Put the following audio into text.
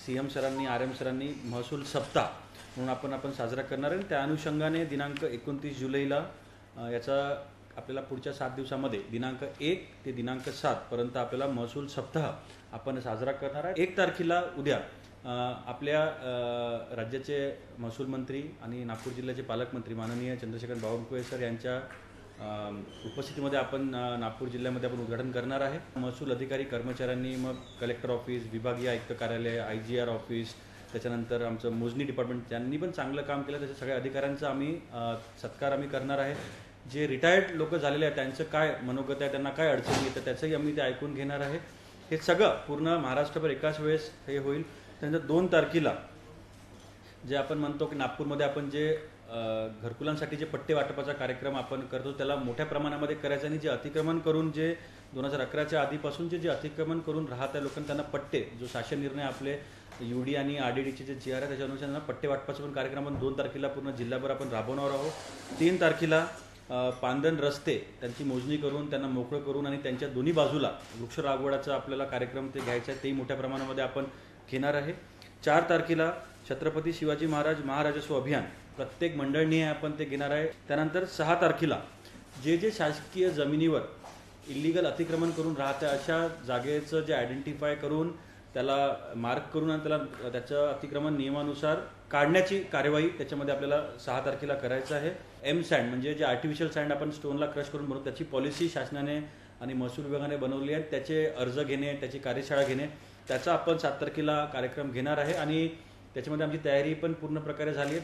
CM सरांनी RM सरांनी महसूल सप्ताह म्हणून आपण साजरा करणार आहे। त्या अनुषंगाने दिनांक 29 जुलैला याचा आपल्याला पुढच्या 7 दिवसामध्ये दिनांक 1 ते दिनांक 7 पर्यंत आपल्याला महसूल सप्ताह आपण साजरा करणार आहे। 1 तारखेला उद्या आपल्या राज्याचे महसूल मंत्री आणि नागपूर जिल्ह्याचे पालकमंत्री माननीय चंद्रशेखर बावनकुळे सर यांच्या उपस्थितीमध्ये आपण नागपूर जिल्ह्यामध्ये आपण उद्घाटन करणार आहे। महसूल अधिकारी कर्मचाऱ्यांनी मग कलेक्टर ऑफिस, विभागीय आयुक्त कार्यालय, आयजीआर ऑफिस, त्याच्यानंतर आमचं मोजणी डिपार्टमेंट त्यांनी पण चांगलं काम केलं, त्याच्या सगळ्या अधिकाऱ्यांचा आम्ही सत्कार आम्ही करणार आहे। जे रिटायर्ड लोक झालेले आहेत त्यांचं काय मनोगत आहे, त्यांना काय अडचणी येतात त्याचंही आम्ही ते ऐकून घेणार आहे। हे सगळं पूर्ण महाराष्ट्रभर एकाच वेळेस हे होईल। त्यानंतर 2 तारखेला जे आपण म्हणतो की नागपूरमध्ये आपण जे घरकुलांसाठी जे पट्टे वाटपाचा कार्यक्रम आपण करतो त्याला मोठ्या प्रमाणामध्ये करायचं आणि जे अतिक्रमण करून जे 2011च्या आधीपासून जे अतिक्रमण करून राहत्या लोकांना त्यांना पट्टे जो शासन निर्णय आपले यूडी आणि आरडीडीचे जे जीआर आहे त्याच्या अनुसार त्यांना पट्टे वाटपाचा पण कार्यक्रम आपण 2 तारखेला पूर्ण जिल्हाभर आपण राबवणार आहोत। 3 तारखेला पांदन रस्ते त्यांची मोजणी करून त्यांना मोकळं करून आणि त्यांच्या दोन्ही बाजूला वृक्ष लागवडाचा आपल्याला कार्यक्रम ते घ्यायचा आहे, तेही मोठ्या प्रमाणामध्ये आपण घेणार आहे। 4 तारखेला छत्रपती शिवाजी महाराज महाराजस्व अभियान प्रत्येक मंडळनी आपण ते घेणार आहे। त्यानंतर 6 तारखेला जे शासकीय जमिनीवर इल्लीगल अतिक्रमण करून राहत्या अशा जागेचं जे आयडेंटिफाय करून त्याला मार्क करून आणि त्याला त्याचं अतिक्रमण नियमानुसार काढण्याची कार्यवाही त्याच्यामध्ये आपल्याला 6 तारखेला करायचं आहे। एम सँड म्हणजे जे आर्टिफिशियल सँड आपण स्टोनला क्रश करून बनवतो त्याची पॉलिसी शासनाने आणि महसूल विभागाने बनवली आहे। त्याचे अर्ज घेणे, त्याची कार्यशाळा घेणे, त्याचा आपण 7 तारखेला कार्यक्रम घेणार आहे आणि त्याच्यामध्ये आमची तयारी पण पूर्ण प्रकारे झाली आहे।